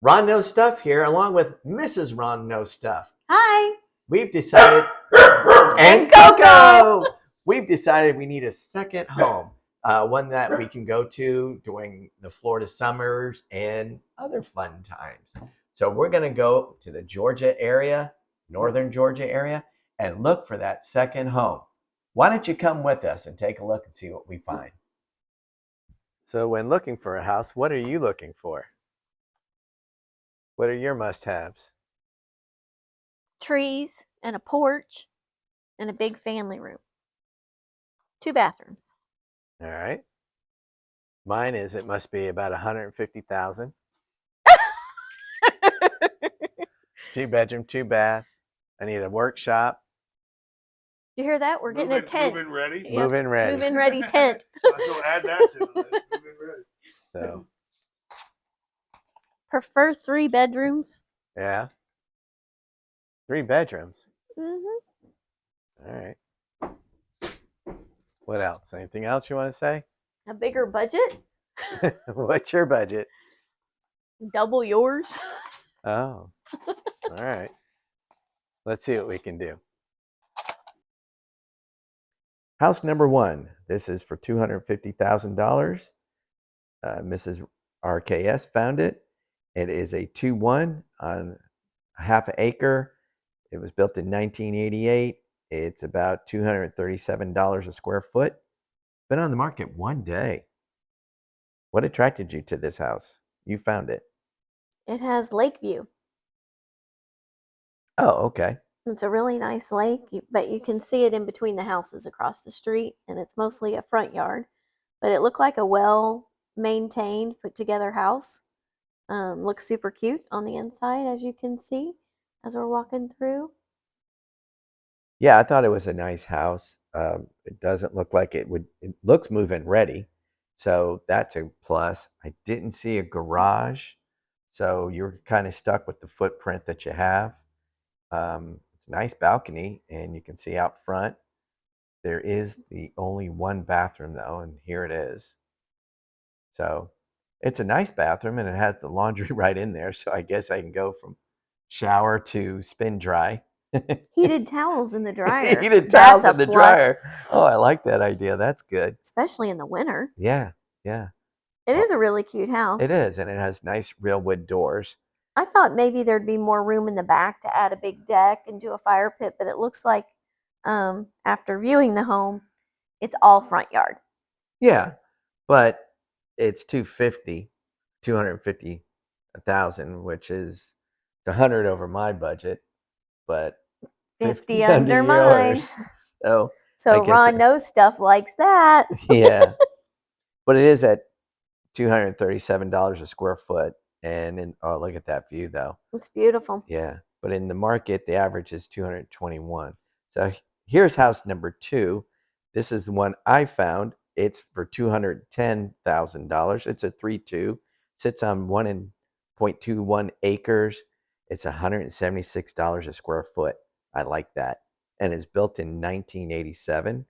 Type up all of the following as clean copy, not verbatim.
Ron Knows Stuff here, along with Mrs. Ron Knows Stuff. Hi. We've decided, and Coco! We've decided we need a second home, one that we can go to during the Florida summers and other fun times. So we're going to go to the Georgia area, northern Georgia area, and look for that second home. Why don't you come with us and take a look and see what we find? So when looking for a house, what are you looking for? What are your must-haves? Trees and a porch and a big family room. 2 bathrooms. All right. Mine is, it must be about 150,000. 2 bedroom, 2 bath. I need a workshop. You hear that? We're getting a tent. Move-in ready. Yep. Move-in ready. Move-in ready tent. I'll go add that to the list. Move-in ready. So, Prefer 3 bedrooms. yeah. 3 bedrooms. Mm-hmm. All right. What else? Anything else you want to say? A bigger budget. What's your budget? Double yours. Oh, all right. Let's see what we can do. House number 1. This is for $250,000. Mrs. RKS found it. It is a 2-1 on a half an acre. It was built in 1988. It's about $237 a square foot. Been on the market 1 day. What attracted you to this house? You found it. It has lake view. Oh, okay. It's a really nice lake, but you can see it in between the houses across the street, and it's mostly a front yard. But it looked like a well-maintained, put-together house. Looks super cute on the inside, as you can see, as we're walking through. Yeah, I thought it was a nice house. It doesn't look like it would. It looks move-in ready, so that's a plus. I didn't see a garage, so you're kind of stuck with the footprint that you have. It's a nice balcony, and you can see out front. There is the only 1 bathroom though, and here it is. So it's a nice bathroom, and it has the laundry right in there. So I guess I can go from shower to spin dry. Heated towels in the dryer. Heated towels That's in the a plus, dryer. Oh, I like that idea. That's good. especially in the winter. Yeah, yeah. It is a really cute house. It is, and it has nice real wood doors. I thought maybe there'd be more room in the back to add a big deck and do a fire pit, but it looks like after viewing the home, it's all front yard. Yeah, but it's 250,000, which is 100 over my budget, but 50 under mine. So So Ron Knows Stuff likes that. Yeah, but it is at $237 a square foot, and oh, look at that view though. It's beautiful. Yeah, but in the market, the average is 221. So here's house number 2. This is the one I found. It's for $210,000. It's a 3-2. Sits on 1.21 acres. It's $176 a square foot. I like that. And it's built in 1987.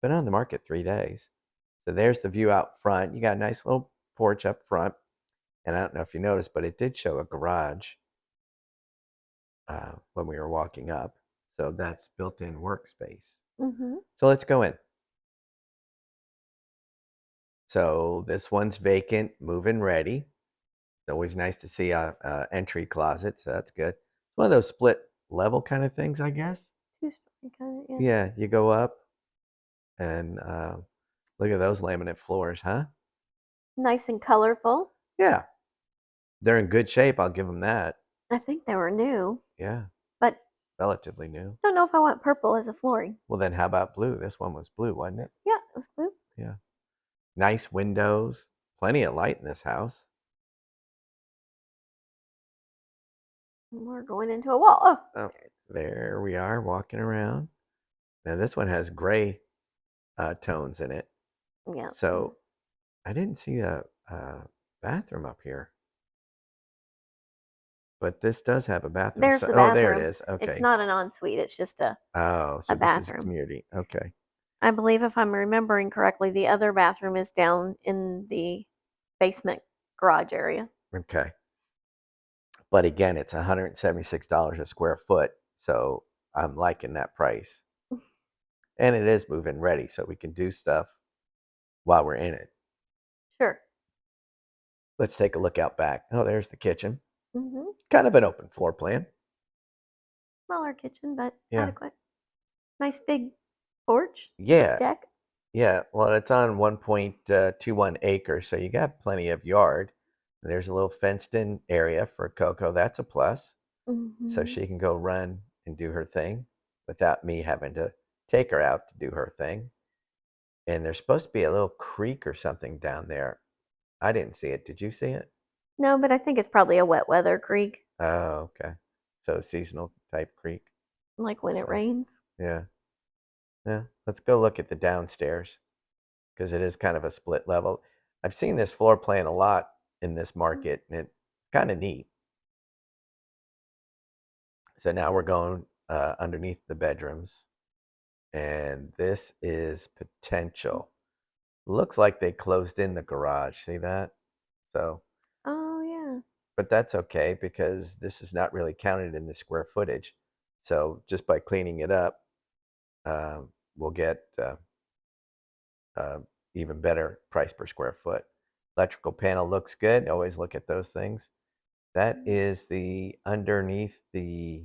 Been on the market 3 days. So there's the view out front. You got a nice little porch up front. And I don't know if you noticed, but it did show a garage when we were walking up. So that's built-in workspace. Mm-hmm. So let's go in. So this one's vacant, move-in ready. It's always nice to see a entry closet, so that's good. It's one of those split level kind of things, I guess. 2-story kind of, Yeah, you go up and look at those laminate floors, huh? Nice and colorful. Yeah. They're in good shape, I'll give them that. I think they were new. Yeah. But relatively new. I don't know if I want purple as a flooring. Well, then how about blue? This one was blue, wasn't it? Yeah, it was blue. Yeah. Nice windows. Plenty of light in this house. We're going into a wall. Oh, there we are walking around. Now this one has gray tones in it. Yeah. So I didn't see a bathroom up here. But this does have a bathroom. There's the Oh, there bathroom. it is. Okay. It's not an ensuite. It's just a so a this is bathroom. community. Okay. I believe if I'm remembering correctly, the other bathroom is down in the basement garage area. Okay. But again, it's $176 a square foot, so I'm liking that price. And it is move-in ready, so we can do stuff while we're in it. Sure. Let's take a look out back. Oh, there's the kitchen. Mhm. Kind of an open floor plan. Smaller kitchen, but Yeah. adequate. Nice big porch, Yeah. deck. Yeah. Well, it's on 1.21 acres, so you got plenty of yard. There's a little fenced in area for Coco. That's a plus. So Mhm. she can go run and do her thing without me having to take her out to do her thing. And there's supposed to be a little creek or something down there. I didn't see it. Did you see it? No, but I think it's probably a wet weather creek, Oh, okay. So seasonal type creek. like when it So, rains. yeah. Yeah. Let's go look at the downstairs because it is kind of a split level. I've seen this floor plan a lot in this market and it's kind of neat. So now we're going underneath the bedrooms, and this is potential. Looks like they closed in the garage. See that? So, Oh, yeah. but that's okay because this is not really counted in the square footage. So just by cleaning it up, we'll get uh, even better price per square foot. Electrical panel looks good. Always look at those things. That is the underneath the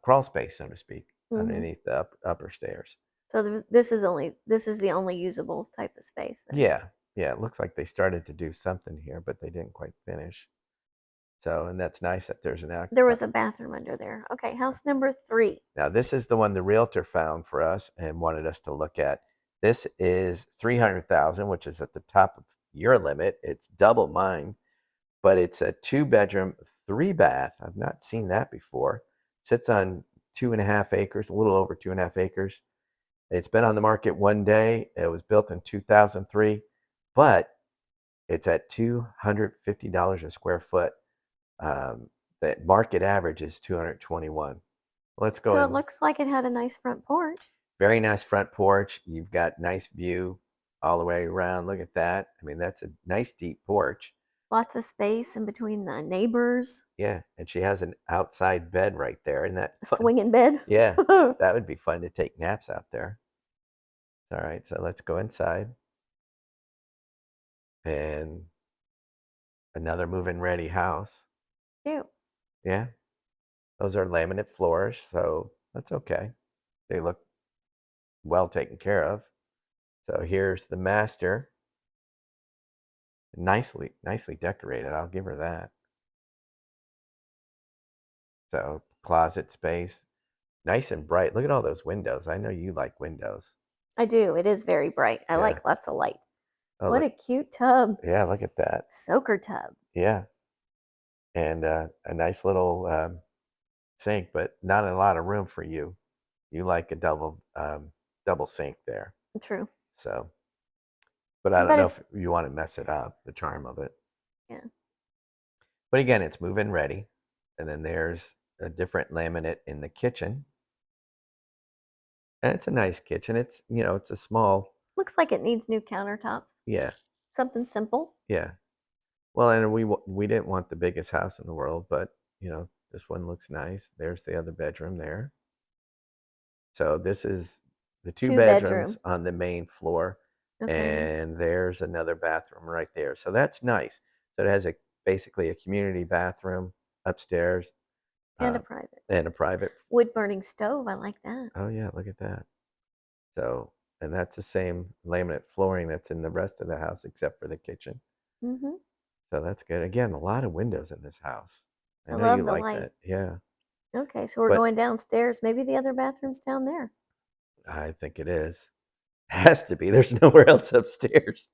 crawl space, so to speak, Mhm. underneath the upper stairs. So this is the only usable type of space then. Yeah, yeah. It looks like they started to do something here, but they didn't quite finish. So, and that's nice that there's an out. There was a bathroom under there. Okay, house number 3. Now, this is the one the realtor found for us and wanted us to look at. This is 300,000, which is at the top of your limit. It's double mine, but it's a 2 bedroom, 3 bath. I've not seen that before. Sits on 2.5 acres, a little over 2.5 acres. It's been on the market one day. It was built in 2003, but it's at $250 a square foot. Um, the market average is 221. Let's go So it in. looks like it had a nice front porch. Very nice front porch. You've got nice view all the way around. Look at that. I mean, that's a nice deep porch. Lots of space in between the neighbors. Yeah, and she has an outside bed right there. Isn't that A fun? swinging bed. Yeah, that would be fun to take naps out there. All right, so let's go inside. And another move-in ready house. Cute. Yeah, those are laminate floors, so that's okay. They look well taken care of. So here's the master. Nicely decorated. I'll give her that. So closet space, nice and bright. Look at all those windows. I know you like windows. I do. It is very bright. I Yeah. like lots of light. Oh, What look. a cute tub. Yeah, look at that. Soaker tub. Yeah. And a nice little sink, but not a lot of room for you. You like a double sink there. True. So, but I don't But know it's, if you want to mess it up, the charm of it. yeah. But again, it's move-in ready. And then there's a different laminate in the kitchen. And it's a nice kitchen. It's a small, Looks like it needs new countertops. yeah, Something simple. yeah. Well, and we didn't want the biggest house in the world, but this one looks nice. There's the other bedroom there. So this is the two 2 bedroom. bedrooms on the main floor, Okay. and there's another bathroom right there. So that's nice. So it has basically a community bathroom upstairs, And a uh, private. and a private. Wood burning stove. I like that. Oh yeah, look at that. So, and that's the same laminate flooring that's in the rest of the house except for the kitchen. Hmm. So that's good. Again, a lot of windows in this house. I I know you love the like light. that. Yeah. Okay, so we're But going downstairs. Maybe the other bathroom's down there. I think it is. Has to be. There's nowhere else upstairs.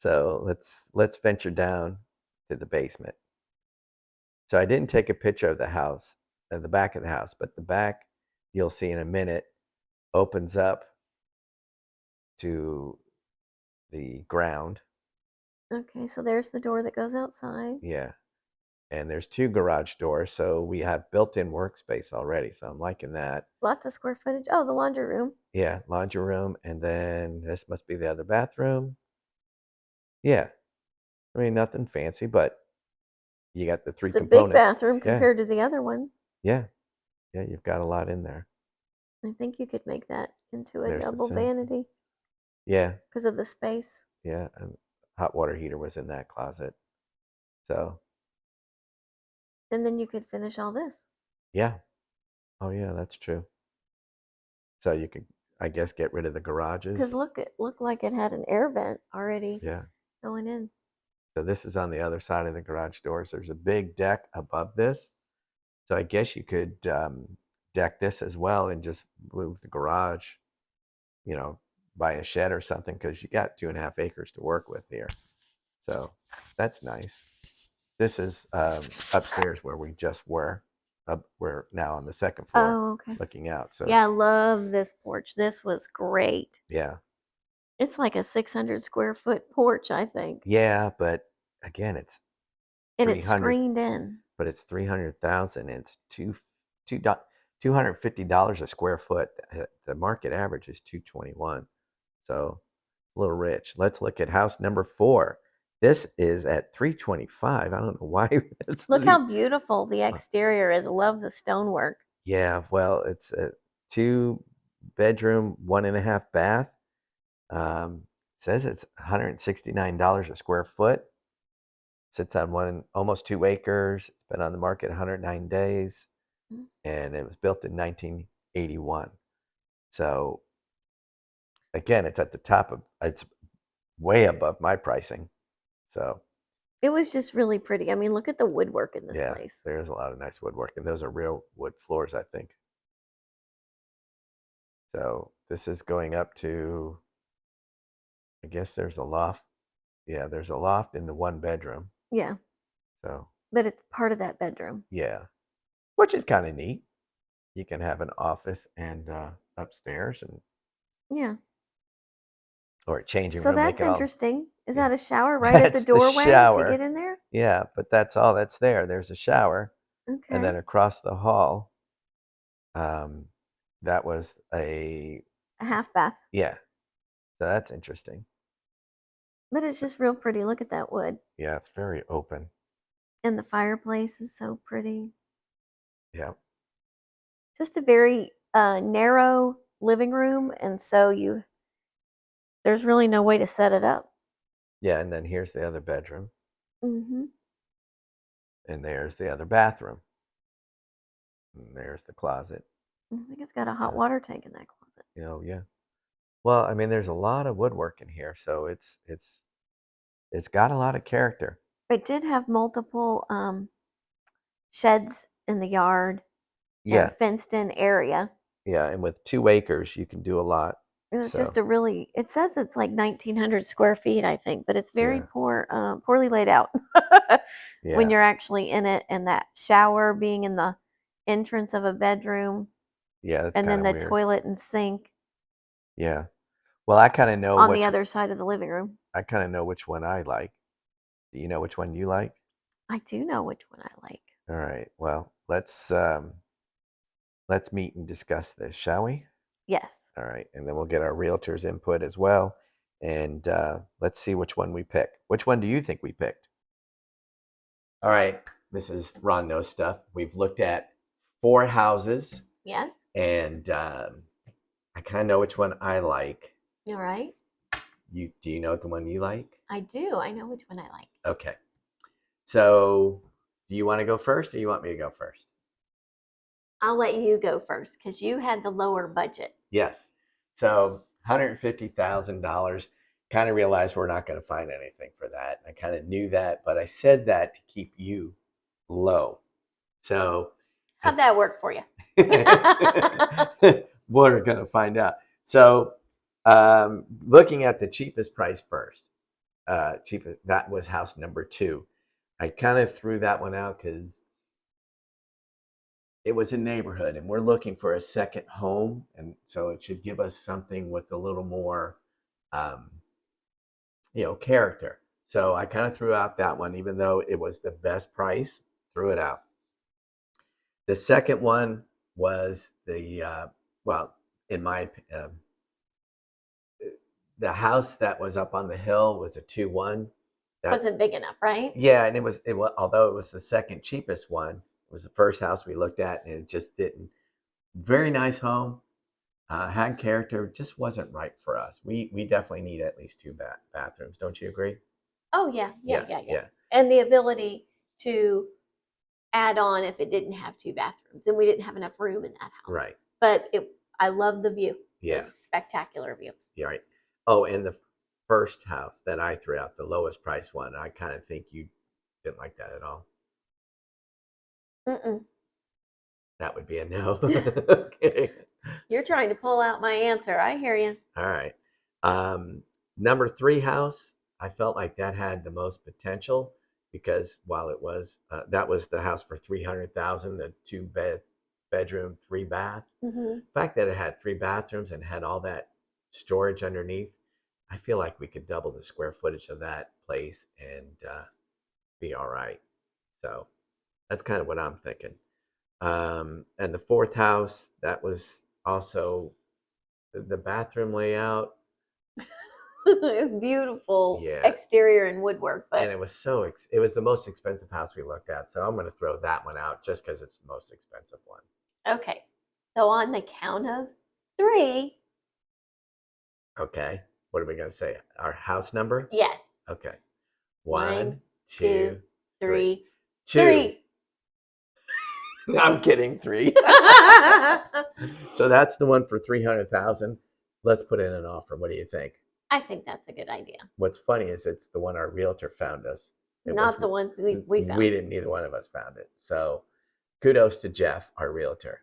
So let's venture down to the basement. So I didn't take a picture of the house, of the back of the house, but the back, you'll see in a minute, opens up to the ground. Okay, so there's the door that goes outside. Yeah. And there's 2 garage doors, so we have built-in workspace already. So I'm liking that. Lots of square footage. Oh, the laundry room. Yeah, laundry room, and then this must be the other bathroom. Yeah. I mean, nothing fancy, but you got the 3 It's a big components. bathroom Yeah, compared to the other one. yeah, yeah, you've got a lot in there. I think you could make that into a There's the double sink. vanity Yeah, because of the space. yeah, and hot water heater was in that closet. So, And then you could finish all this. yeah. Oh, yeah, that's true. So you could, I guess, get rid of the Because garages. look, it looked like it had an air vent already Yeah. going in. So this is on the other side of the garage doors. There's a big deck above this. So I guess you could deck this as well and just move the garage, you know, by a shed or something because you got 2.5 acres to work with here. So that's nice. This is upstairs where we just were. We're now on the second floor Oh, okay. looking out. So Yeah, I love this porch. This was great. yeah. It's like a 600 square foot porch, I think. Yeah, but again, it's And it's 300, screened in. but it's 300,000 and it's two $250 a square foot. The market average is 221. So a little rich. Let's look at house number 4. This is at 325. I don't know why this Look is how beautiful the exterior is. I love the stonework. yeah, well, it's a 2 bedroom, 1.5 bath. Says it's $169 a square foot. Sits on almost 2 acres. It's been on the market 109 days, Mm. and it was built in 1981. So again, it's at the top of it's way above my pricing. So It was just really pretty. I mean, look at the woodwork in this yeah, place. there's a lot of nice woodwork, and those are real wood floors, I think. So this is going up to, I guess there's a loft. Yeah, there's a loft in the 1 bedroom. Yeah, So but it's part of that bedroom. yeah, which is kind of neat. You can have an office and upstairs and Yeah. or a changing So room. Make that's it all. interesting. Is Yeah, that a shower right at the that's the doorway to get shower. in there? Yeah, but that's all that's there. There's a shower, and Okay. then across the hall, um, that was a A half bath. yeah. So that's interesting. But it's just real pretty. Look at that wood. Yeah, it's very open. And the fireplace is so pretty. Yeah, Just a very narrow living room. And so there's really no way to set it up. yeah. And then here's the other bedroom, Hmm. and there's the other bathroom, and there's the closet. I think it's got a hot So water tank in that closet. yeah. Well, I mean, there's a lot of woodwork in here, so it's got a lot of character. It did have multiple sheds in the yard and a Yeah, fenced in area. yeah, and with 2 acres, you can do a lot. It was just So a really, it says it's like 1,900 square feet, I think, but it's very yeah, poorly laid out when yeah, you're actually in it. And that shower being in the entrance of a bedroom, yeah. That's and kind then of the weird. toilet and sink Yeah. Well, I kind of know on the other side of the living room. I kind of know which one I like. Do you know which one you like? I do know which one I like. All right. Well, let's meet and discuss this, shall we? Yes. All right, and then we'll get our realtor's input as well, and let's see which one we pick. Which one do you think we picked? All right, this is Ron Knows Stuff. We've looked at 4 houses, Yes. and I kind of know which one I like. All right. Do you know the one you like? I do. I know which one I like. Okay. So, do you want to go first, or you want me to go first? I'll let you go first because you had the lower budget. Yes. So, $150,000. Kind of realized we're not going to find anything for that. I kind of knew that, but I said that to keep you low. So, How'd that work for you? we're going to find out. So, looking at the cheapest price first, cheapest that was house number 2. I kind of threw that one out because it was a neighborhood, and we're looking for a second home, and so it should give us something with a little more, um, character. So I kind of threw out that one, even though it was the best price. Threw it out. The second one was well, in my the house that was up on the hill was a 2-1. That's Wasn't big enough, right? yeah, and it was although it was the second cheapest one, it was the first house we looked at, and it just didn't. Very nice home, had character, just wasn't right for us. We definitely need at least two bathrooms. Don't you agree? Oh yeah, yeah, Yeah, yeah, yeah. yeah, And the ability to add on if it didn't have two bathrooms, and we didn't have enough room in that house. right. But I love the view. It Yeah, was a spectacular view. yeah, right. Oh, and the first house that I threw out, the lowest price one, I kind of think you didn't like that at all. Mm-mm. That would be a no. Okay. You're trying to pull out my answer. I hear you. All right. Number three house, I felt like that had the most potential because while it was that was the house for 300,000, the bedroom, three bath. Mm-hmm. The fact that it had three bathrooms and had all that storage underneath, I feel like we could double the square footage of that place and be all right. So that's kind of what I'm thinking. And the fourth house, that was also the bathroom layout. It's beautiful Yeah, exterior and woodwork, and but it was it was the most expensive house we looked at. So I'm going to throw that one out just because it's the most expensive one. okay. So on the count of three, Okay, what are we going to say? Our house number? yes. Okay, One, one, two, two, three, three, two. three. No, I'm kidding, three. So that's the one for 300,000. Let's put in an offer. What do you think? I think that's a good idea. What's funny is it's the one our realtor found us. It was Not the one we we found. didn't. Neither one of us found it. So kudos to Jeff, our realtor.